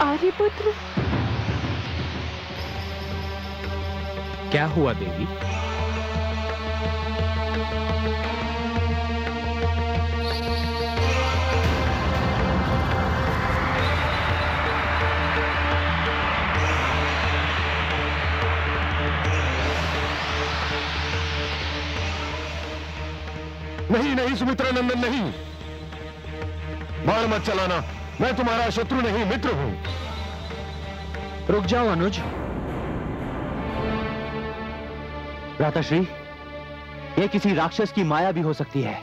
आर्यपुत्र। क्या हुआ देवी? नहीं नहीं सुमित्रा नंदन, नहीं। बाण मत चलाना, मैं तुम्हारा शत्रु नहीं, मित्र हूं। रुक जाओ अनुज। भ्राताश्री, यह किसी राक्षस की माया भी हो सकती है।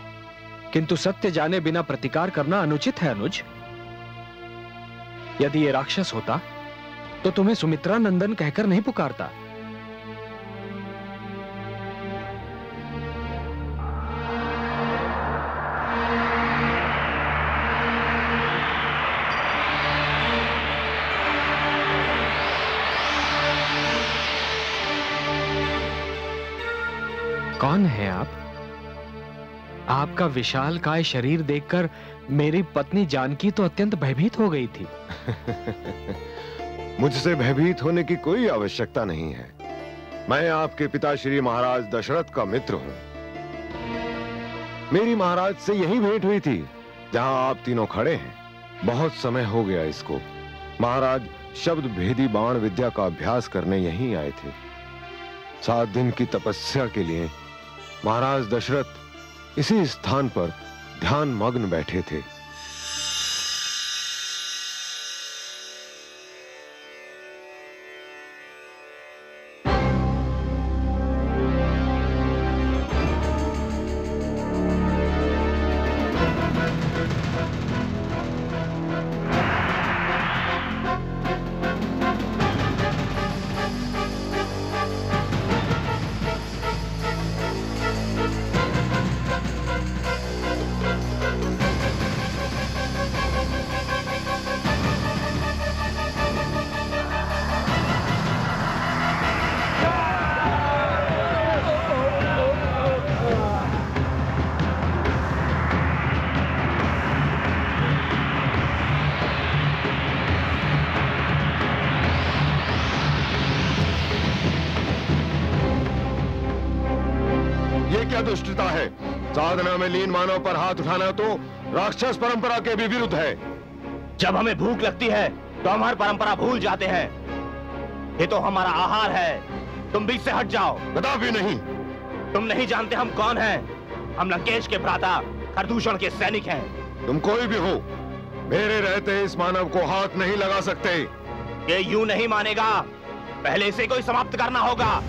किंतु सत्य जाने बिना प्रतिकार करना अनुचित है अनुज। यदि ये राक्षस होता तो तुम्हें सुमित्रा नंदन कहकर नहीं पुकारता। कौन है आप? आपका विशालकाय शरीर देखकर मेरी पत्नी जानकी तो अत्यंत भयभीत हो गई थी। मुझसे भयभीत होने की कोई आवश्यकता नहीं है। मैं आपके पिता श्री महाराज दशरथ का मित्र हूं। मेरी महाराज से यही भेंट हुई थी जहां आप तीनों खड़े हैं। बहुत समय हो गया इसको। महाराज शब्द भेदी बाण विद्या का अभ्यास करने यहीं आए थे। 7 दिन की तपस्या के लिए महाराज दशरथ इसी स्थान पर ध्यान मग्न बैठे थे। दुष्टता है। साधना में लीन मानव पर हाथ उठाना तो राक्षस परंपरा के भी विरुद्ध है। जब हमें भूख लगती है तो हमारी परंपरा भूल जाते हैं। ये तो हमारा आहार है। तुम बीच से हट जाओ। कदापि नहीं। तुम नहीं जानते हम कौन हैं। हम लंकेश के भ्राता खरदूषण के सैनिक हैं। तुम कोई भी हो, मेरे रहते इस मानव को हाथ नहीं लगा सकते। ये यूं नहीं मानेगा। पहले इसे कोई समाप्त करना होगा।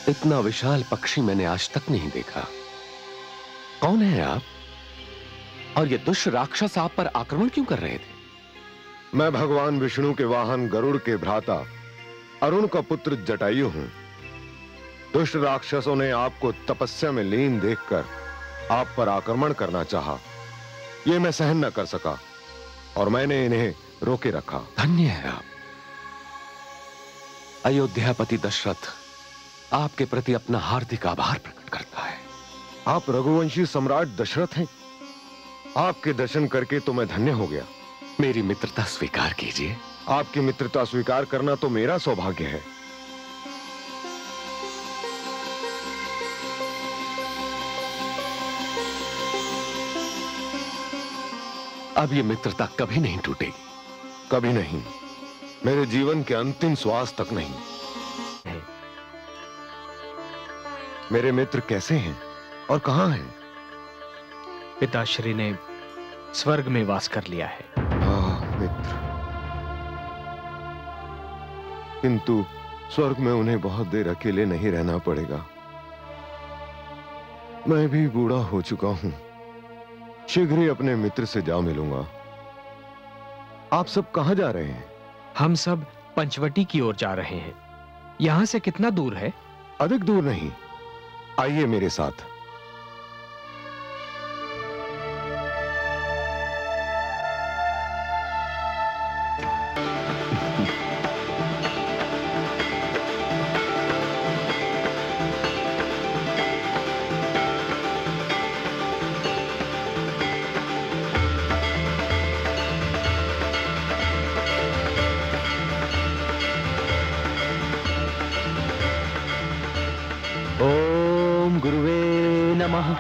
इतना विशाल पक्षी मैंने आज तक नहीं देखा। कौन है आप? और ये दुष्ट राक्षस आप पर आक्रमण क्यों कर रहे थे? मैं भगवान विष्णु के वाहन गरुड़ के भ्राता अरुण का पुत्र जटायु हूं। दुष्ट राक्षसों ने आपको तपस्या में लीन देखकर आप पर आक्रमण करना चाहा। ये मैं सहन न कर सका और मैंने इन्हें रोके रखा। धन्य है आप। अयोध्यापति दशरथ आपके प्रति अपना हार्दिक आभार प्रकट करता है। आप रघुवंशी सम्राट दशरथ हैं। आपके दर्शन करके तो मैं धन्य हो गया। मेरी मित्रता स्वीकार कीजिए। आपकी मित्रता स्वीकार करना तो मेरा सौभाग्य है। अब ये मित्रता कभी नहीं टूटेगी। कभी नहीं, मेरे जीवन के अंतिम श्वास तक नहीं। मेरे मित्र कैसे हैं और कहां हैं? पिताश्री ने स्वर्ग में वास कर लिया है। मित्र, किंतु स्वर्ग में उन्हें बहुत देर अकेले नहीं रहना पड़ेगा। मैं भी बूढ़ा हो चुका हूं। शीघ्र ही अपने मित्र से जा मिलूंगा। आप सब कहां जा रहे हैं? हम सब पंचवटी की ओर जा रहे हैं। यहां से कितना दूर है? अधिक दूर नहीं, आइए मेरे साथ। ओम गुरुवे नमः।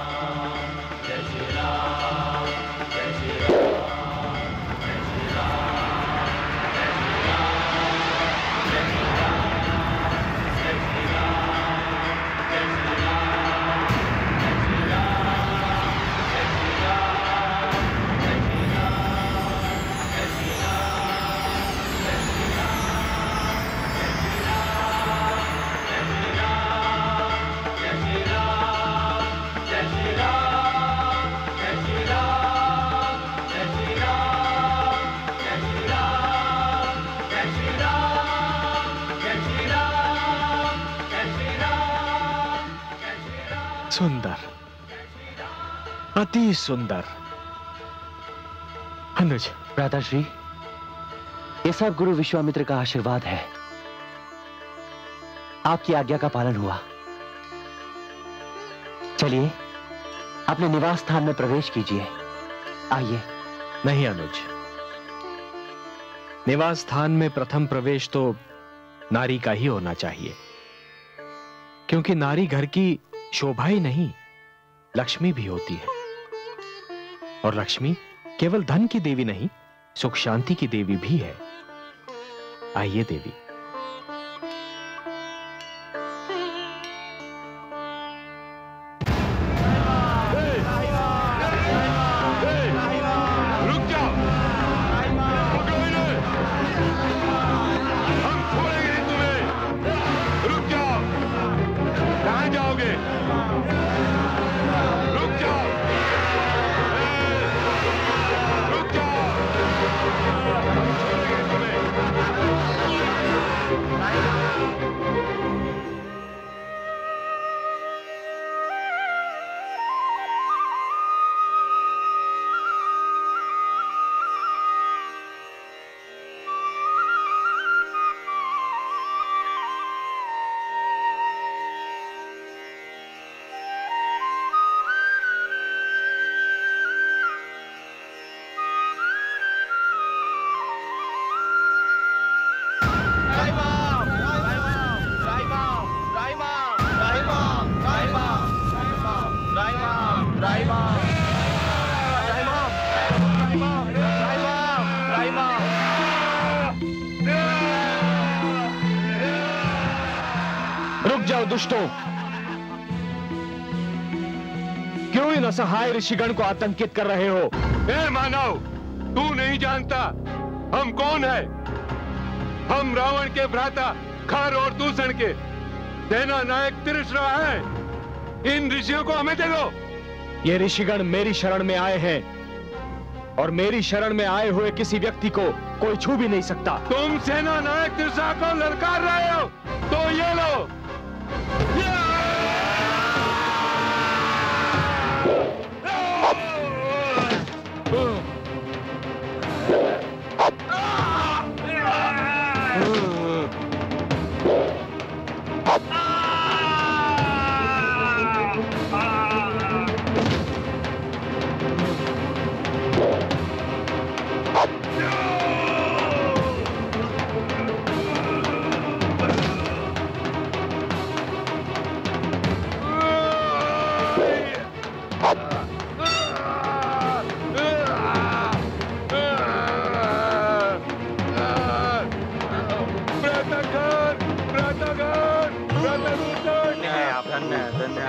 सुंदर, अति सुंदर। अनुज। भ्राताश्री, ये सब गुरु विश्वामित्र का आशीर्वाद है। आपकी आज्ञा का पालन हुआ। चलिए अपने निवास स्थान में प्रवेश कीजिए। आइए। नहीं अनुज, निवास स्थान में प्रथम प्रवेश तो नारी का ही होना चाहिए, क्योंकि नारी घर की शोभा ही नहीं, लक्ष्मी भी होती है। और लक्ष्मी केवल धन की देवी नहीं, सुख शांति की देवी भी है। आइए देवी। दुष्टों, क्यों इन असहाय ऋषिगण को आतंकित कर रहे हो? मानव, तू नहीं जानता हम कौन है। हम रावण के भ्राता खर और दूषण के सेना नायक तिरश्रा हैं। इन ऋषियों को हमें दे दो। ये ऋषिगण मेरी शरण में आए हैं और मेरी शरण में आए हुए किसी व्यक्ति को कोई छू भी नहीं सकता। तुम सेना नायक तिरसा को ललकार रहे हो तो ये लो।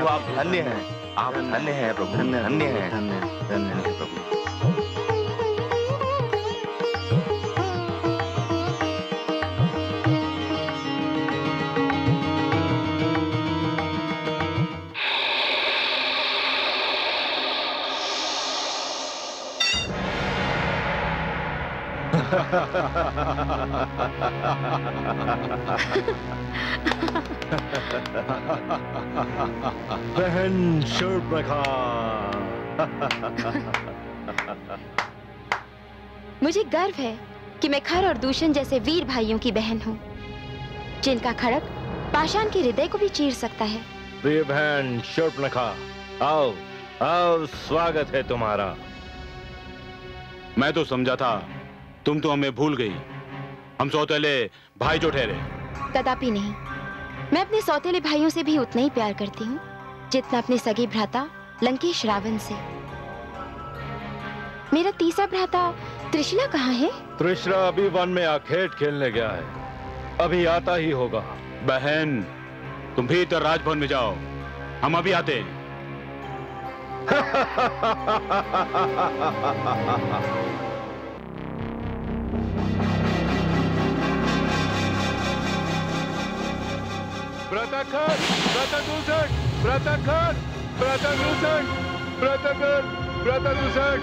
आप धन्य हैं, आप धन्य हैं प्रभु, धन्य हैं, धन्य हैं प्रभु। बहन शूर्पणखा। मुझे गर्व है कि मैं खर और दूषण जैसे वीर भाइयों की बहन हूँ, जिनका खड़क पाषाण के हृदय को भी चीर सकता है। प्रिय बहन शूर्पणखा, आओ आओ, स्वागत है तुम्हारा। मैं तो समझा था तुम तो हमें भूल गई। हम सौतेले भाई जो ठहरे। कदापि नहीं। मैं अपने सौतेले भाइयों से भी उतना ही प्यार करती हूँ जितना अपने सगे भ्राता लंकेश रावण से। मेरा तीसरा भ्राता त्रिशला कहाँ है? त्रिशला अभी वन में आखेट खेलने गया है, अभी आता ही होगा। बहन तुम भीतर राजभवन में जाओ, हम अभी आते हैं। व्रताखर, व्रतदूषण, व्रताखर, व्रतदूषण, व्रताखर, व्रतदूषण।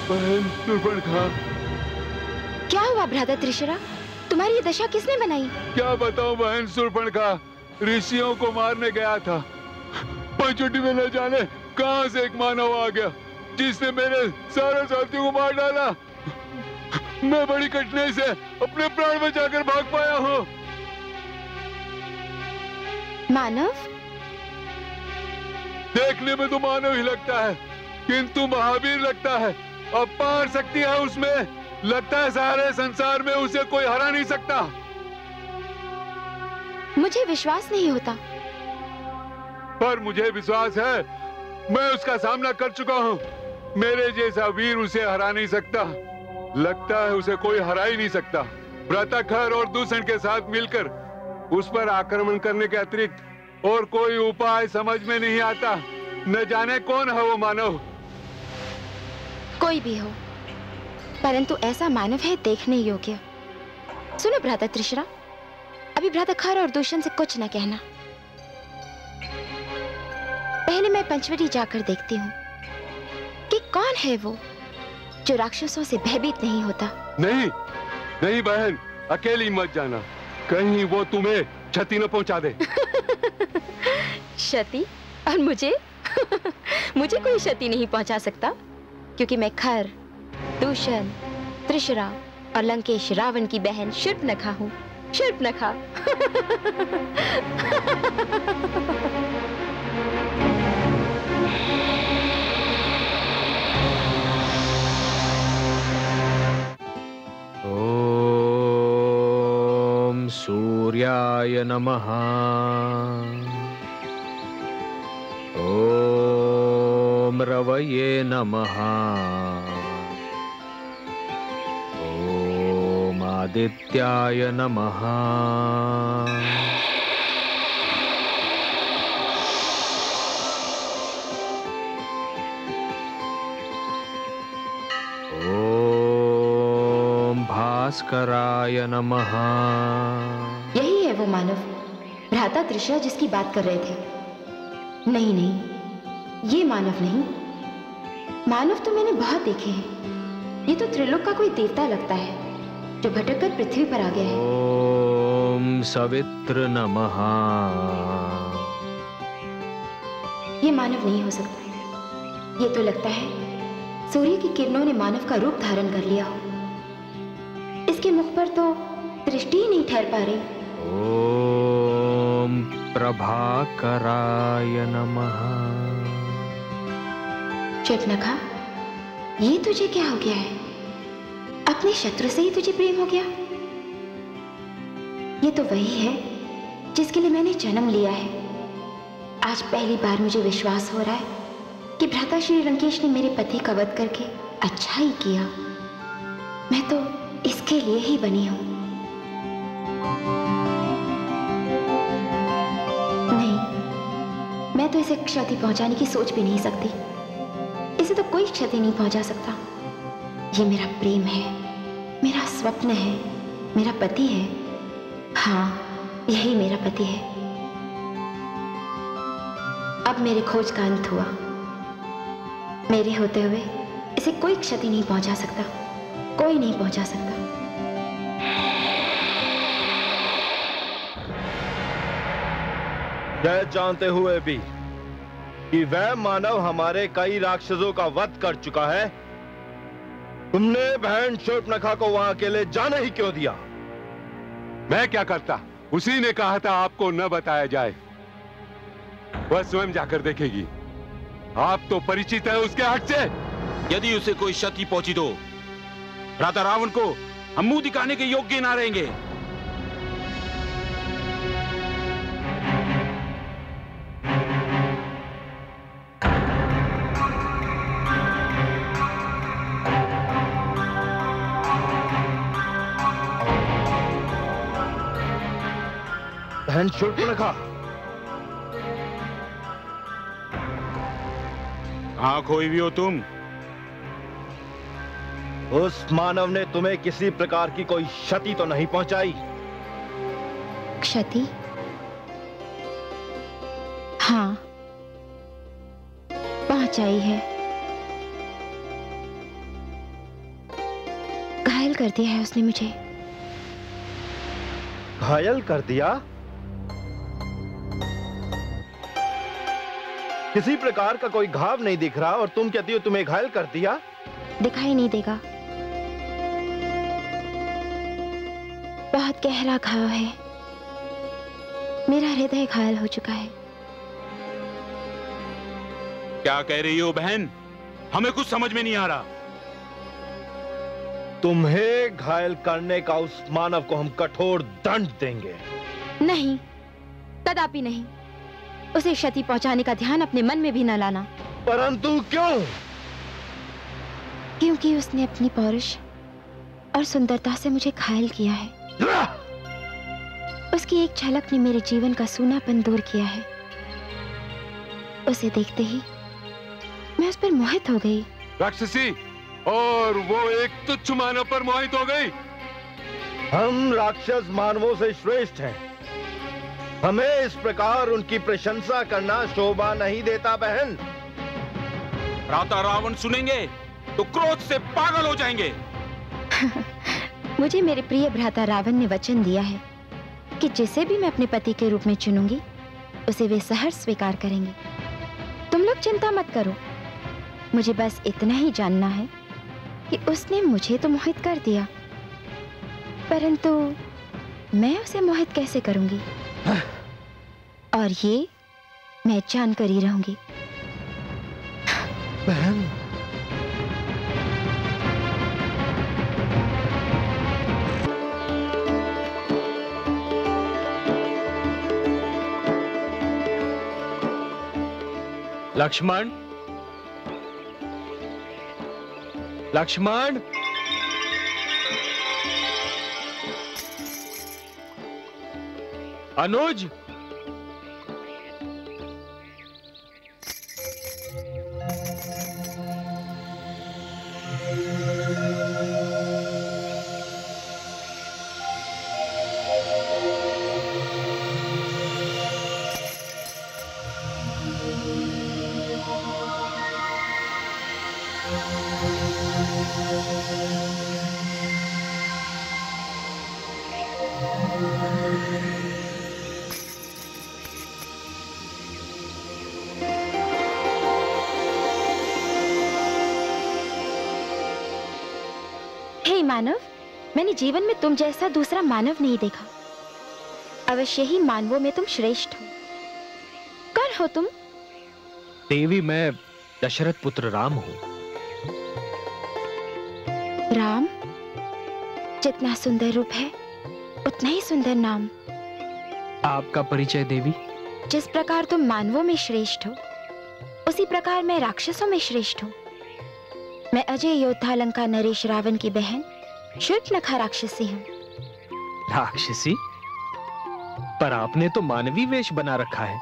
बहन शूर्पणखा। क्या हुआ भ्राता त्रिशला? तुम्हारी ये दशा किसने बनाई? क्या बताऊं बहन शूर्पणखा, ऋषियों को मारने गया था, पंचवटी में न जाने कहां से एक मानव आ गया जिसने मेरे सारे साथियों को मार डाला। मैं बड़ी कठिनाई से अपने प्राण बचाकर भाग पाया हूँ। मानव? देखने में तो मानव ही लगता है, किंतु महावीर लगता है। अपार शक्ति है उसमें, लगता है सारे संसार में उसे कोई हरा नहीं सकता। मुझे विश्वास नहीं होता। पर मुझे विश्वास है, मैं उसका सामना कर चुका हूँ। मेरे जैसा वीर उसे हरा नहीं सकता। लगता है उसे कोई हरा ही नहीं सकता। व्रताखर और दूषण के साथ मिलकर उस पर आक्रमण करने के अतिरिक्त और कोई उपाय समझ में नहीं आता। न जाने कौन है वो मानव। कोई भी हो, परंतु ऐसा मानव है देखने योग्य। सुनो भ्राता त्रिशला, अभी भ्राता खर और दूषण से कुछ न कहना। पहले मैं पंचवटी जाकर देखती हूँ कि कौन है वो जो राक्षसों से भयभीत नहीं होता। नहीं नहीं बहन, अकेली मत जाना, कहीं वो तुम्हें क्षति न पहुंचा दे। क्षति? और मुझे? मुझे कोई क्षति नहीं पहुंचा सकता, क्योंकि मैं खर, दूषण, त्रिशला और लंकेश रावण की बहन शूर्पणखा हूँ। शूर्पणखा। ओम सूर्याय नमः। ओम रवये नमः। ओम आदित्याय नमः। ओम भास्कराय नमः। यही है वो मानव, भ्राता त्रिशला जिसकी बात कर रहे थे। नहीं नहीं, ये मानव नहीं, मानव तो मैंने बहुत देखे हैं। ये तो त्रिलोक का कोई देवता लगता है जो भटक कर पृथ्वी पर आ गया है। ओम सवित्र नमः। ये मानव नहीं हो सकता। ये तो लगता है सूर्य की किरणों ने मानव का रूप धारण कर लिया हो। इसके मुख पर तो दृष्टि ही नहीं ठहर पा रही। ओम प्रभाकराय नमः। शूर्पणखा, ये तुझे क्या हो गया है? अपने शत्रु से ही तुझे प्रेम हो गया? ये तो वही है जिसके लिए मैंने जन्म लिया है। आज पहली बार मुझे विश्वास हो रहा है कि भ्राता श्री लंकेश ने मेरे पति का वध करके अच्छा ही किया। मैं तो इसके लिए ही बनी हूं। नहीं, मैं तो इसे क्षति पहुंचाने की सोच भी नहीं सकती। इसे तो कोई क्षति नहीं पहुंचा सकता। ये मेरा प्रेम है, मेरा स्वप्न है, मेरा पति है। हाँ, यही मेरा पति है। अब मेरे खोज का अंत हुआ। मेरे होते हुए इसे कोई क्षति नहीं पहुंचा सकता, कोई नहीं पहुंचा सकता। यह जानते हुए भी कि वह मानव हमारे कई राक्षसों का वध कर चुका है, तुमने बहन शूर्पणखा को वहां अकेले जाने ही क्यों दिया? मैं क्या करता? उसी ने कहा था आपको न बताया जाए। वह स्वयं जाकर देखेगी। आप तो परिचित है उसके हक से। यदि उसे कोई क्षति पहुंची तो भ्राता रावण को हम मुंह दिखाने के योग्य ना रहेंगे। बहन शूर्पणखा, कहां खोई भी हो तुम? उस मानव ने तुम्हें किसी प्रकार की कोई क्षति तो नहीं पहुंचाई? क्षति? हाँ, पहुंचाई है। घायल कर दिया है उसने मुझे। घायल कर दिया? किसी प्रकार का कोई घाव नहीं दिख रहा और तुम कहती हो तुम्हें घायल कर दिया? दिखाई नहीं देगा। बहुत गहरा घाव है। मेरा हृदय घायल हो चुका है। क्या कह रही हो बहन? हमें कुछ समझ में नहीं आ रहा। तुम्हें घायल करने का उस मानव को हम कठोर दंड देंगे। नहीं, कदापि नहीं। उसे क्षति पहुंचाने का ध्यान अपने मन में भी न लाना। परंतु क्यों? क्योंकि उसने अपनी पौरुष और सुंदरता से मुझे घायल किया है। उसकी एक झलक ने मेरे जीवन का सूनापन दूर किया है। उसे देखते ही मैं उस पर मोहित हो गई। राक्षसी, और वो एक तुच्छ मानव पर मोहित हो गई। हम राक्षस मानवों से श्रेष्ठ हैं। हमें इस प्रकार उनकी प्रशंसा करना शोभा नहीं देता बहन। भ्राता रावण सुनेंगे तो क्रोध से पागल हो जाएंगे। मुझे मेरे प्रिय भ्राता रावण ने वचन दिया है कि जिसे भी मैं अपने पति के रूप में चुनूंगी उसे वे सहर्ष स्वीकार करेंगे। तुम लोग चिंता मत करो। मुझे बस इतना ही जानना है कि उसने मुझे तो मोहित कर दिया, परंतु मैं उसे मोहित कैसे करूंगी? और ये मैं जानकर ही रहूंगी। बहन, लक्ष्मण, लक्ष्मण, अनुज, हे मानव, मैंने जीवन में तुम जैसा दूसरा मानव नहीं देखा। अवश्य ही मानवों में तुम श्रेष्ठ हो। कौन हो तुम? देवी, मैं दशरथ पुत्र राम हूं। राम? जितना सुंदर रूप है उतना ही सुंदर नाम। आपका परिचय देवी? जिस प्रकार तुम मानवों में श्रेष्ठ हो, उसी प्रकार मैं राक्षसों में श्रेष्ठ हूँ। मैं अजय योद्धा लंका नरेश रावण की बहन शूर्पणखा राक्षसी हूँ। राक्षसी? पर आपने तो मानवी वेश बना रखा है।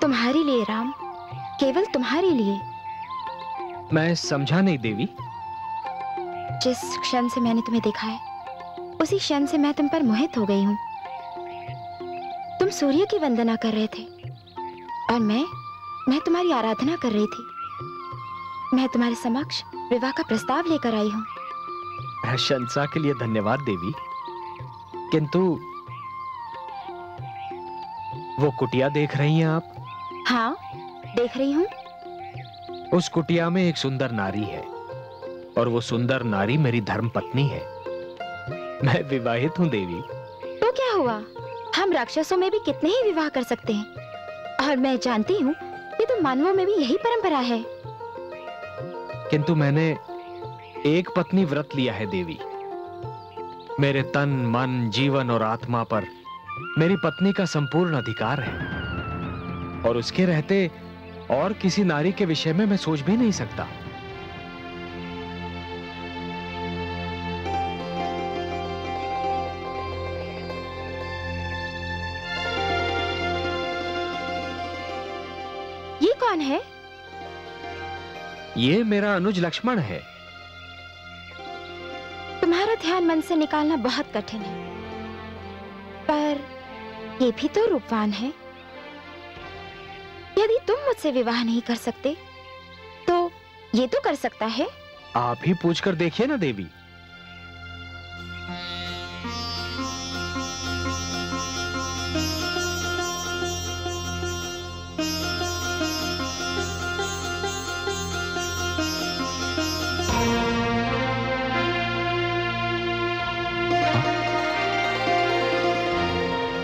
तुम्हारे लिए राम, केवल तुम्हारे लिए। मैं समझा नहीं देवी। जिस क्षण से मैंने तुम्हें देखा है, उसी क्षण से मैं तुम पर मोहित हो गई हूँ। तुम सूर्य की वंदना कर रहे थे और मैं तुम्हारी आराधना कर रही थी। मैं तुम्हारे समक्ष विवाह का प्रस्ताव लेकर आई हूँ। प्रशंसा के लिए धन्यवाद देवी, किंतु वो कुटिया देख रही हैं आप? हाँ, देख रही हूँ। उस कुटिया में एक सुंदर नारी है और वो सुंदर नारी मेरी धर्म पत्नी है। मैं विवाहित हूँ देवी। तो क्या हुआ, हम राक्षसों में भी कितने ही विवाह कर सकते हैं, और मैं जानती हूँ कि तुम मानवों में भी यही परंपरा है। किंतु मैंने एक पत्नी व्रत लिया है देवी। मेरे तन, मन, जीवन और आत्मा पर मेरी पत्नी का संपूर्ण अधिकार है, और उसके रहते और किसी नारी के विषय में मैं सोच भी नहीं सकता। ये कौन है? ये मेरा अनुज लक्ष्मण है। तुम्हारा ध्यान मन से निकालना बहुत कठिन है, पर ये भी तो रूपवान है। यदि तुम मुझसे विवाह नहीं कर सकते, तो ये तो कर सकता है। आप ही पूछकर देखिए ना देवी।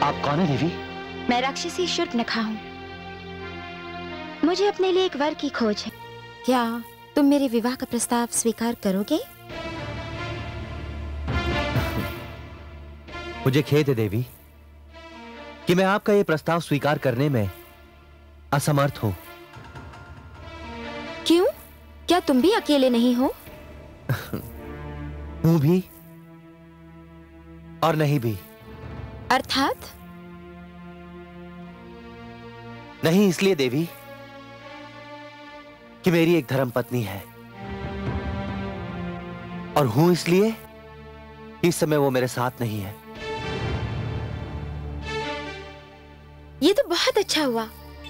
आप कौन है देवी? मैं राक्षसी शूर्पणखा हूँ। मुझे अपने लिए एक वर की खोज है। क्या तुम मेरे विवाह का प्रस्ताव स्वीकार करोगे? मुझे खेद है देवी कि मैं आपका यह प्रस्ताव स्वीकार करने में असमर्थ हूं। क्यों? क्या तुम भी अकेले नहीं हो? हूं भी और नहीं भी। अर्थात? नहीं इसलिए देवी कि मेरी एक धर्म पत्नी है, और हूं इसलिए इस समय वो मेरे साथ नहीं है। ये तो बहुत अच्छा हुआ।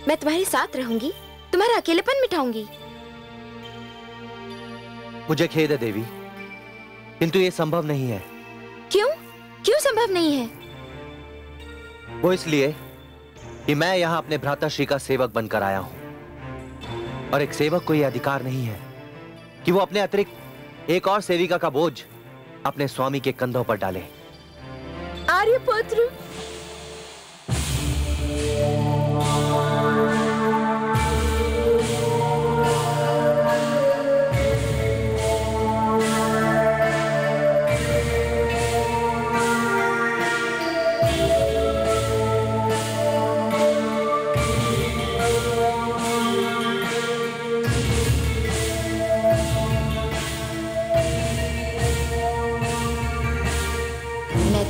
मैं तुम्हारे साथ रहूंगी, तुम्हारा अकेलेपन मिटाऊंगी। मुझे खेद है देवी, किंतु ये संभव नहीं है। क्यों? क्यों संभव नहीं है? वो इसलिए कि मैं यहां अपने भ्राताश्री का सेवक बनकर आया हूं, और एक सेवक को यह अधिकार नहीं है कि वो अपने अतिरिक्त एक और सेविका का बोझ अपने स्वामी के कंधों पर डाले। आर्यपुत्र,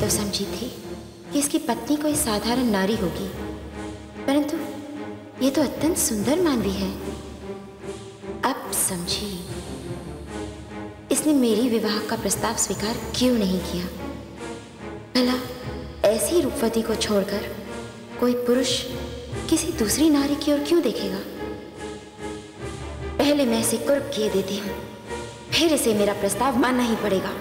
समझी थी कि इसकी पत्नी कोई साधारण नारी होगी, परंतु ये तो अत्यंत सुंदर मानवी है। अब समझी इसने मेरी विवाह का प्रस्ताव स्वीकार क्यों नहीं किया। भला ऐसी रूपवती को छोड़कर कोई पुरुष किसी दूसरी नारी की ओर क्यों देखेगा? पहले मैं इसे कुर्ब किए देती हूँ, फिर इसे मेरा प्रस्ताव मानना ही पड़ेगा।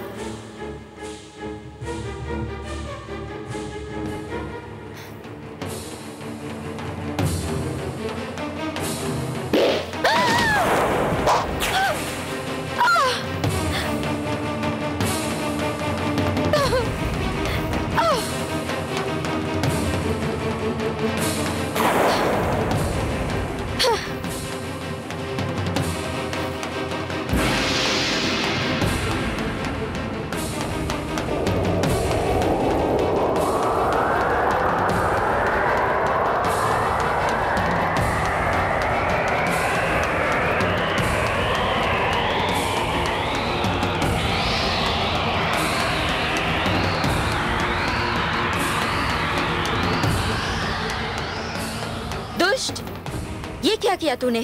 ये क्या किया तूने?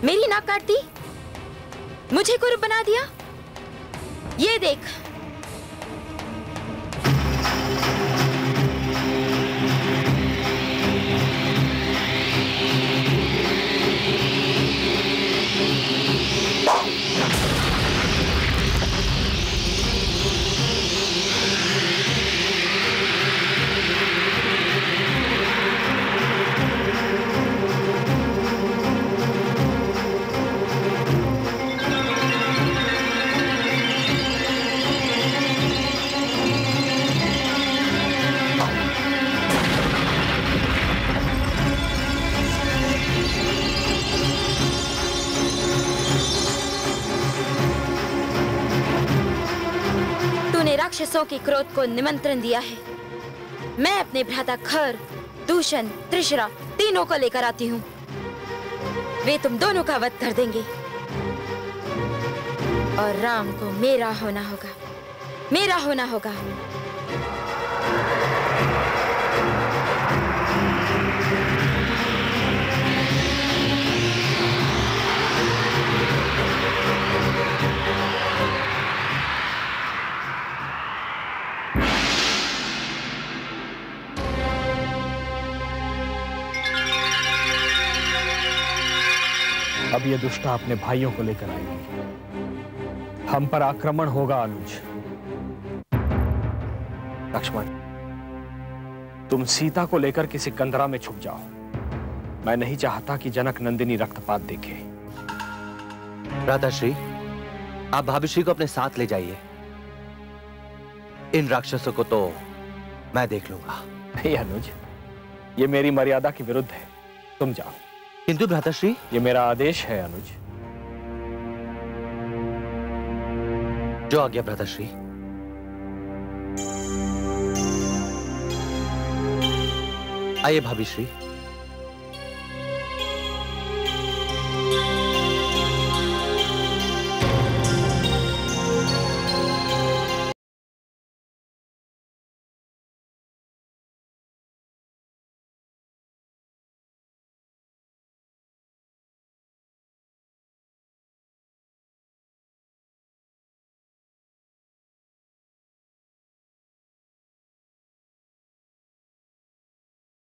मेरी नाक काट दी, मुझे कुरूप बना दिया। ये देख, राक्षसों के क्रोध को निमंत्रण दिया है। मैं अपने भ्राता खर, दूषण, त्रिशरा तीनों को लेकर आती हूँ। वे तुम दोनों का वध कर देंगे और राम को मेरा होना होगा, मेरा होना होगा। अब ये दुष्टा अपने भाइयों को लेकर आएगी। हम पर आक्रमण होगा अनुज। लक्ष्मण, तुम सीता को लेकर किसी कंदरा में छुप जाओ। मैं नहीं चाहता कि जनक नंदिनी रक्तपात देखे। भ्राताश्री, आप भाभीश्री को अपने साथ ले जाइए। इन राक्षसों को तो मैं देख लूंगा। नहीं अनुज, ये मेरी मर्यादा के विरुद्ध है। तुम जाओ। किंतु भ्राताश्री, ये मेरा आदेश है अनुज। जो आज्ञा भ्राताश्री। आइए भाभीश्री।